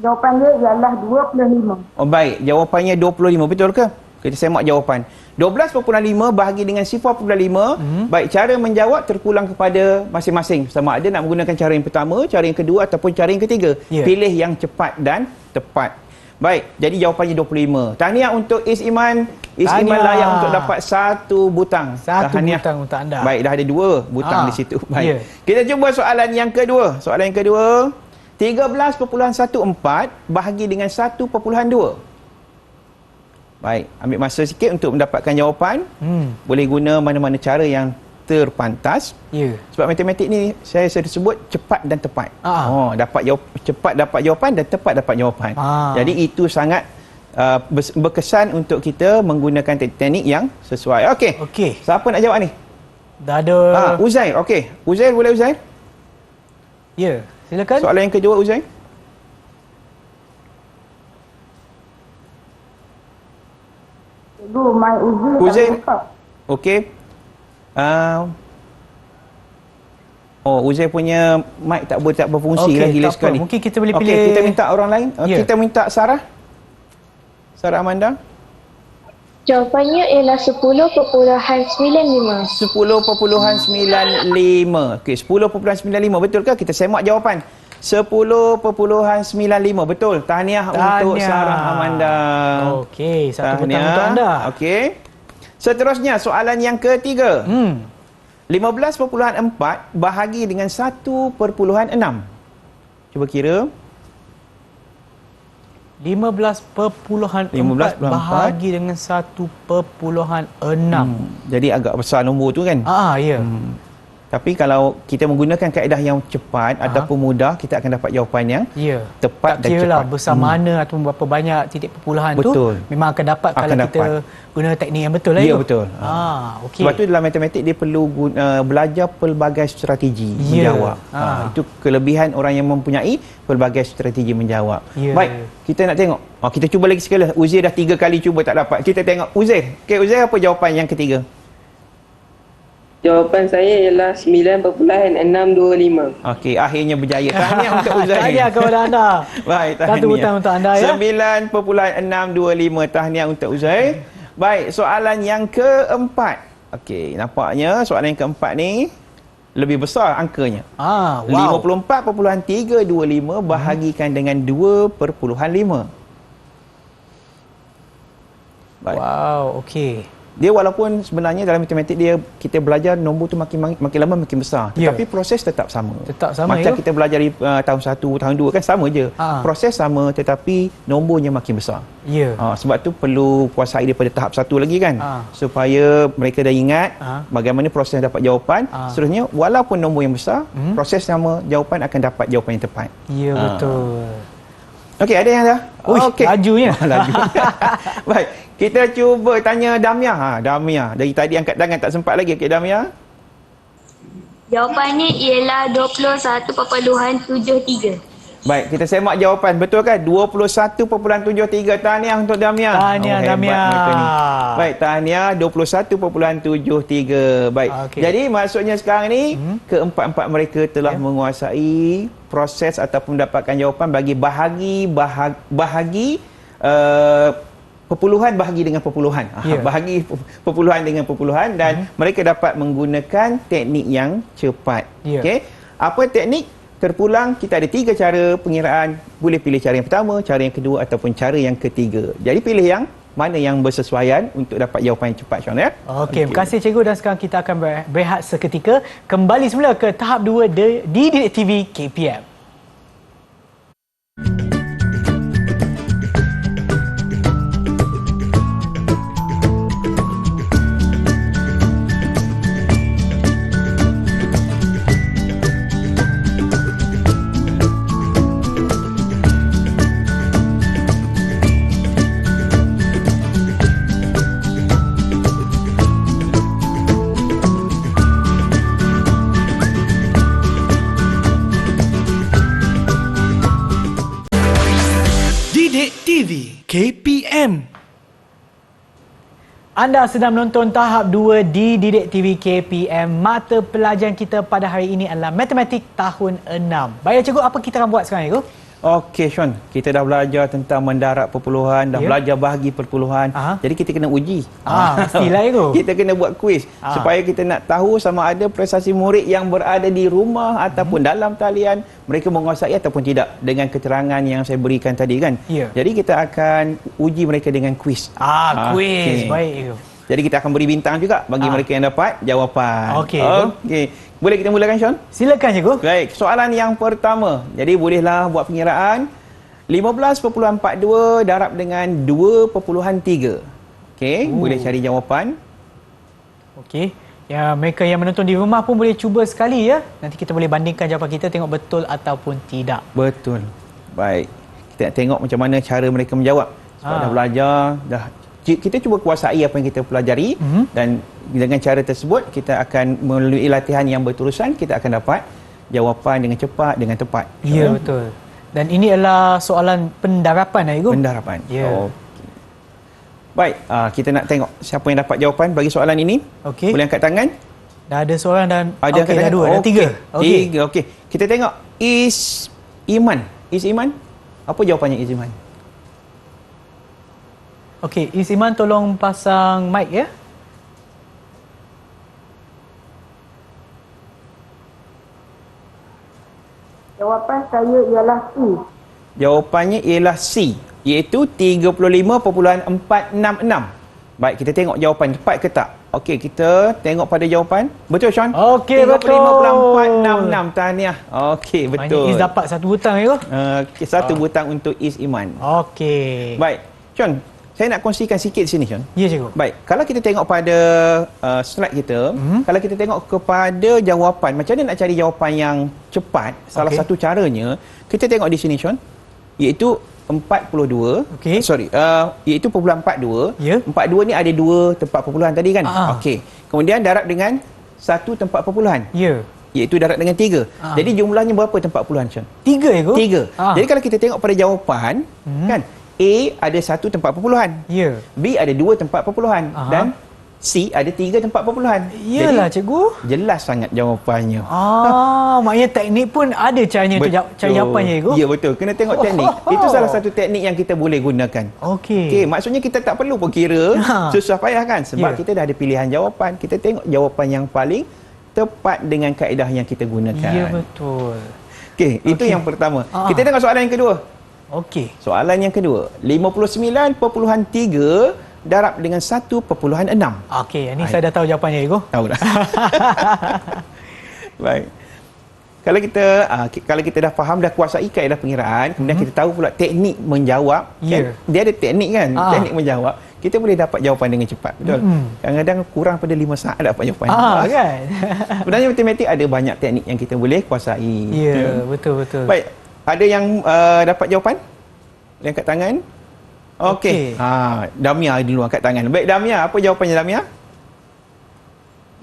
Jawapan dia ialah 25. Oh baik, jawapannya 25. Betul ke? Kita semak jawapan. 12.5 bahagi dengan 0.5. Baik, cara menjawab terpulang kepada masing-masing. Sama ada nak menggunakan cara yang pertama, cara yang kedua ataupun cara yang ketiga. Pilih yang cepat dan tepat. Baik, jadi jawapannya 25. Tahniah untuk Is Iman. Is Iman layak untuk dapat 1 butang. Satu Tahniah. butang untuk anda. Baik, dah ada 2 butang di situ. Baik. Ya. Kita cuba soalan yang kedua. Soalan yang kedua. 13.14 bahagi dengan 1.2. Baik, ambil masa sikit untuk mendapatkan jawapan. Boleh guna mana-mana cara yang terpantas. Ya. Sebab matematik ni saya sebut cepat dan tepat. Cepat dapat jawapan dan tepat dapat jawapan. Jadi itu sangat berkesan untuk kita menggunakan teknik yang sesuai. Okey. Siapa nak jawab ni? Dah ada. Uzair. Okey. Uzair, boleh Uzair? Ya, silakan. Soalan yang kedua Uzair. Cikgu, my Uzair. Okey. Uzair punya mic tak berfungsi lagi tak sekali. Mungkin kita boleh pilih. Okey, kita minta orang lain. Kita minta Sarah. Sarah Amanda. Jawapannya ialah 10.95. 10.95. Okey, 10.95 betul ke? Kita semak jawapan. 10.95 betul. Tahniah untuk Sarah Amanda. Okey, satu butang untuk anda. Okey. Seterusnya soalan yang ketiga. 15.4 bahagi dengan 1.6. Cuba kira. 15.4 bahagi dengan 1.6. Jadi agak besar nombor tu kan? Ya. Tapi kalau kita menggunakan kaedah yang cepat ataupun mudah, kita akan dapat jawapan yang tepat dan cepat. Besar mana atau berapa banyak titik perpuluhan betul. tu memang akan dapat kalau kita guna teknik yang betul lah. Ya, betul. Okey. Sebab tu dalam matematik dia perlu belajar pelbagai strategi menjawab. Itu kelebihan orang yang mempunyai pelbagai strategi menjawab. Baik, kita nak tengok. Kita cuba lagi sekali. Uzair dah 3 kali cuba tak dapat. Kita tengok Uzair. Okey, Uzair apa jawapan yang ketiga? Jawapan saya ialah 9.625. Okey, akhirnya berjaya. Tahniah untuk Uzair. Tahniah kepada anda. Baik, tahniah. Satu butang untuk anda ya. 9.625. Tahniah untuk Uzair. Baik, soalan yang keempat. Okey, nampaknya soalan yang keempat ni lebih besar angkanya. 54.325 bahagikan dengan 2.5. Baik. Wow, okey. Dia walaupun sebenarnya dalam matematik dia kita belajar nombor tu makin lama makin besar, tetapi proses tetap sama. Macam kita belajar di tahun 1, tahun 2 kan sama je. Proses sama tetapi nombornya makin besar. Sebab tu perlu kuasai daripada tahap 1 lagi kan. Supaya mereka dah ingat bagaimana proses dapat jawapan. Seterusnya walaupun nombor yang besar, proses sama, jawapan akan dapat jawapan yang tepat. Ya, betul. Okey, ada yang dah? Uish, Okey. lajunya. Laju. Baik, kita cuba tanya Damia. Damia, dari tadi angkat tangan tak sempat lagi. Okey, Damia. Jawapannya ialah 21.73. Baik, kita semak jawapan. Betul kan? 21.73. Tahniah untuk Damia. Tahniah, hebat Damia. mereka ni. Baik, tahniah 21.73. Baik. Okey. Jadi maksudnya sekarang ni keempat-empat mereka telah menguasai proses ataupun mendapatkan jawapan bagi bahagi perpuluhan bahagi dengan perpuluhan. Ya. Bahagi perpuluhan dengan perpuluhan dan mereka dapat menggunakan teknik yang cepat. Ya. Okey. Apa teknik? Terpulang, kita ada 3 cara pengiraan. Boleh pilih cara yang pertama, cara yang kedua ataupun cara yang ketiga. Jadi pilih yang mana yang bersesuaian untuk dapat jawapan yang cepat, Sean, ya? Okey, terima kasih cikgu, dan sekarang kita akan berehat seketika. Kembali semula ke tahap 2 di Didik TV KPM. Didik TV KPM. Anda sedang menonton tahap 2 di Didik TV KPM. Mata pelajaran kita pada hari ini adalah Matematik tahun 6. Baik cikgu, apa kita akan buat sekarang cikgu? Okey, Sean. Kita dah belajar tentang mendarat perpuluhan, dah Ya. belajar bahagi perpuluhan. Aha. Jadi kita kena uji. Mestilah cikgu. Kita kena buat kuis supaya kita nak tahu sama ada prestasi murid yang berada di rumah ataupun dalam talian mereka menguasai ataupun tidak dengan keterangan yang saya berikan tadi kan. Ya. Jadi kita akan uji mereka dengan kuis. Kuis. Okey. Baik cikgu. Jadi kita akan beri bintang juga bagi mereka yang dapat jawapan. Okey. Okey. Boleh kita mulakan, Sean? Silakan cikgu. Baik, soalan yang pertama. Jadi bolehlah buat pengiraan. 15.42 darab dengan 2.3. Okey, boleh cari jawapan. Okey. Ya, mereka yang menonton di rumah pun boleh cuba sekali ya. Nanti kita boleh bandingkan jawapan kita, tengok betul ataupun tidak. Betul. Baik. Kita nak tengok macam mana cara mereka menjawab. Sebab dah belajar, kita cuba kuasai apa yang kita pelajari dan dengan cara tersebut kita akan melalui latihan yang berterusan kita akan dapat jawapan dengan cepat, dengan tepat. Ya, betul. Dan ini adalah soalan pendarapan cikgu. Pendarapan. Ya. Okey. Baik, kita nak tengok siapa yang dapat jawapan bagi soalan ini. Okey. Boleh angkat tangan? Dah ada seorang dan Ada okey, angkat dah tangan? dua, dah Okey. tiga. Okey. Tiga, okey. Kita tengok Is Iman. Is Iman? Apa jawapannya Is Iman? Okey, Is Iman tolong pasang mic ya. Jawapan saya ialah C. Jawapannya ialah C, iaitu 35.466. Baik, kita tengok jawapan tepat ke tak. Okey, kita tengok pada jawapan. Betul, Sean? Okey, betul. 35.466. Tahniah. Okey, betul. Maknanya Is dapat satu butang cikgu. Okey, satu butang untuk Is Iman. Okey. Baik, Sean, saya nak kongsikan sikit sini, Sean. Ya cikgu. Baik, kalau kita tengok pada slide kita, kalau kita tengok kepada jawapan, macam mana nak cari jawapan yang cepat, salah Okey. satu caranya, kita tengok di sini, Sean, iaitu 42, Okey. iaitu 42. Ya. 42 ni ada 2 tempat perpuluhan tadi kan? Ah. Okey. Kemudian darab dengan 1 tempat perpuluhan, Ya. iaitu darab dengan 3. Jadi jumlahnya berapa tempat perpuluhan, Sean? 3 cikgu. 3. Jadi kalau kita tengok pada jawapan, kan, A ada 1 tempat perpuluhan. Ya. B ada 2 tempat perpuluhan dan C ada 3 tempat perpuluhan. Iyalah cikgu. Jelas sangat jawapannya. Maknanya teknik pun ada caranya untuk cari jawapannya cikgu. Ya, betul. Kena tengok teknik. Itu salah satu teknik yang kita boleh gunakan. Okey. Okey, maksudnya kita tak perlu pun kira susah payah kan, sebab Ya. kita dah ada pilihan jawapan. Kita tengok jawapan yang paling tepat dengan kaedah yang kita gunakan. Ya, betul. Okey, itu Okey. yang pertama. Kita tengok soalan yang kedua. Okey. Soalan yang kedua, 59.3 darab dengan 1.6. Okey, ini saya dah tahu jawapannya cikgu. Tahu dah. Baik. Kalau kita dah faham, dah kuasai kaedah pengiraan, kemudian kita tahu pula teknik menjawab, Ya. kan? Dia ada teknik kan, teknik menjawab, kita boleh dapat jawapan dengan cepat. Betul? Kadang-kadang kurang pada 5 saat dapat jawapan. Kan? Sebenarnya matematik ada banyak teknik yang kita boleh kuasai. Ya, betul. Baik, ada yang dapat jawapan? Boleh angkat tangan? Okey. Damia dulu angkat tangan. Baik Damia, apa jawapannya Damia?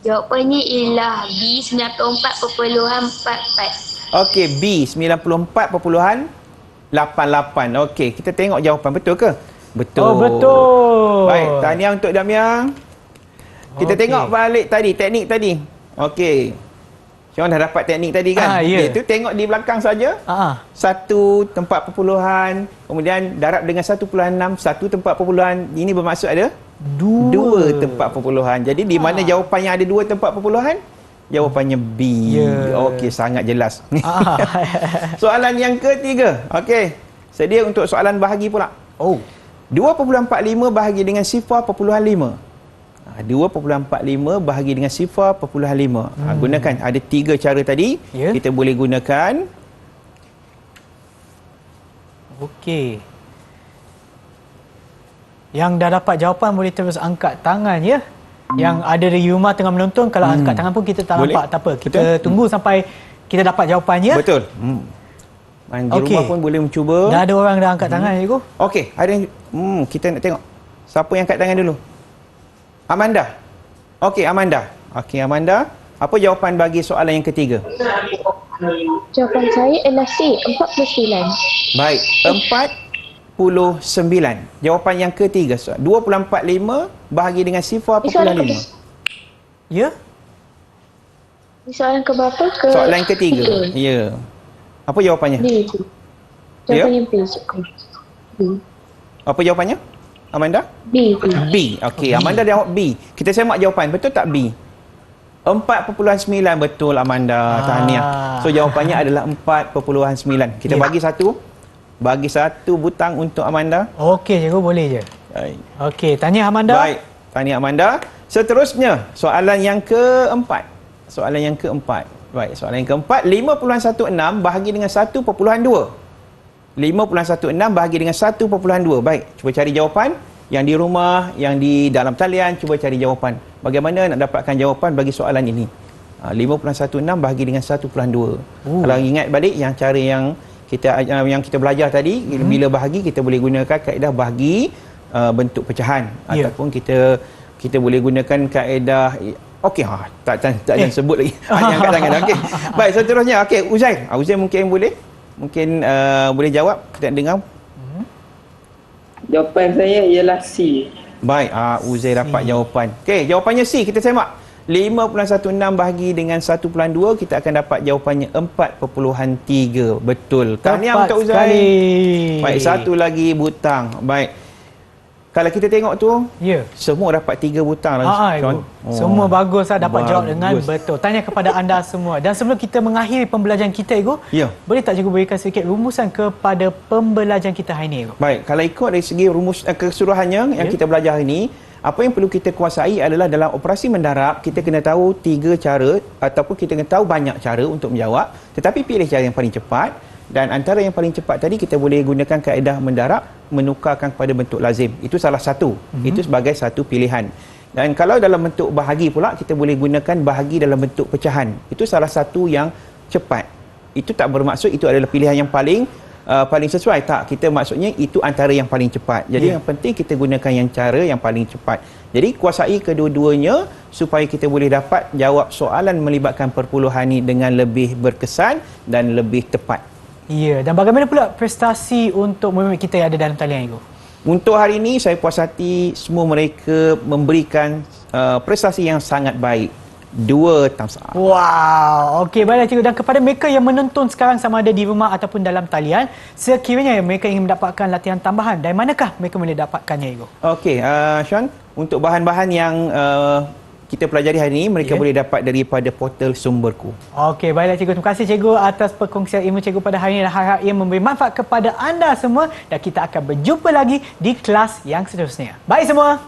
Jawapannya ialah B 94.44. Okey, B 94.88. Okey, kita tengok jawapan betul ke? Betul. Oh, betul. Baik, tahniah untuk Damia. Kita tengok balik tadi, teknik tadi. Okey. Sean dah dapat teknik tadi kan? Ya. Itu tengok di belakang saja. Satu tempat perpuluhan, kemudian darab dengan 1.6, satu tempat perpuluhan. Ini bermaksud ada dua tempat perpuluhan. Jadi di mana jawapannya ada dua tempat perpuluhan? Jawapannya B. Okey, sangat jelas. Soalan yang ketiga. Okey. Sedia untuk soalan bahagi pula. 2.45 bahagi dengan 0.5. 2.45 bahagi dengan 0.5. Gunakan. Ada 3 cara tadi. Kita boleh gunakan. Okey. Yang dah dapat jawapan boleh terus angkat tangan ya. Yang ada di rumah tengah menonton, kalau angkat tangan pun kita tak nampak, tak apa. Kita tunggu sampai kita dapat jawapannya. Betul. Di rumah pun boleh mencuba. Dah ada orang dah angkat tangan, Cikgu. Okey, ada yang kita nak tengok. Siapa yang angkat tangan dulu? Amanda. Okey, Amanda. Okey, Amanda. Apa jawapan bagi soalan yang ketiga? Jawapan saya ialah C, 49. Baik, 49. Jawapan yang ketiga. 2.45 bahagi dengan 0.5. Ya? Soalan ke berapa? Soalan yang ketiga. Ya. Apa jawapannya? B. Jawapannya B. Apa jawapannya? Amanda? B. B. Okey, Amanda jawab B. Kita semak jawapan. Betul tak B? 4.9 betul Amanda. Tahniah. So jawapannya adalah 4.9. Kita bagi satu butang untuk Amanda. Okey, Cikgu, boleh je. Baik. Okey, tahniah Amanda. Baik. Tahniah Amanda. Seterusnya, soalan yang keempat. Baik, soalan yang keempat. 5.16 bahagi dengan 1.2. 5.16 bahagi dengan 1.2. Baik, cuba cari jawapan. Yang di rumah, yang di dalam talian, cuba cari jawapan. Bagaimana nak dapatkan jawapan bagi soalan ini? 5.16 bahagi dengan 1.2. Kalau ingat balik yang cara yang kita belajar tadi, bila bahagi kita boleh gunakan kaedah bahagi bentuk pecahan, ataupun kita boleh gunakan kaedah tak ada sebut lagi. Hanya angkat tangan. Okey. Baik, seterusnya. Okey, Uzair. Uzair mungkin boleh jawab. Kita dengar. Jawapan saya ialah C. Baik, Uzair dapat jawapan. Okey, jawapannya C. Kita semak. 5.16 bahagi dengan 1.2, kita akan dapat jawapannya 4.3. Betul. Tahniah untuk Uzair. Baik, satu lagi butang. Baik. Kalau kita tengok tu, semua dapat 3 butang lagi. Semua bagus lah, dapat jawab dengan betul. Tanya kepada anda semua. Dan sebelum kita mengakhiri pembelajaran kita, Cikgu, boleh tak Cikgu berikan sedikit rumusan kepada pembelajaran kita hari ini, Cikgu? Baik, kalau ikut dari segi rumus keseluruhannya yang kita belajar hari ini, apa yang perlu kita kuasai adalah dalam operasi mendarab, kita kena tahu 3 cara ataupun kita kena tahu banyak cara untuk menjawab, tetapi pilih cara yang paling cepat. Dan antara yang paling cepat tadi, kita boleh gunakan kaedah mendarab, menukarkan kepada bentuk lazim. Itu salah satu. Itu sebagai satu pilihan. Dan kalau dalam bentuk bahagi pula, kita boleh gunakan bahagi dalam bentuk pecahan. Itu salah satu yang cepat. Itu tak bermaksud itu adalah pilihan yang paling sesuai. Tak, kita maksudnya itu antara yang paling cepat. Jadi yang penting kita gunakan yang cara yang paling cepat. Jadi kuasai kedua-duanya supaya kita boleh dapat jawab soalan melibatkan perpuluhan ini dengan lebih berkesan dan lebih tepat. Ya, dan bagaimana pula prestasi untuk murid kita yang ada dalam talian, Cikgu? Untuk hari ini, saya puas hati semua mereka memberikan prestasi yang sangat baik. 2 thumbs up. Wow, okey, baiklah Cikgu. Dan kepada mereka yang menonton sekarang sama ada di rumah ataupun dalam talian, sekiranya mereka ingin mendapatkan latihan tambahan, dari manakah mereka boleh dapatkannya, Cikgu? Okey, Sean, untuk bahan-bahan yang kita pelajari hari ini, mereka boleh dapat daripada portal Sumberku. Okey, baiklah Cikgu. Terima kasih Cikgu atas perkongsian ilmu Cikgu pada hari ini. Harap ia memberi manfaat kepada anda semua dan kita akan berjumpa lagi di kelas yang seterusnya. Baik semua.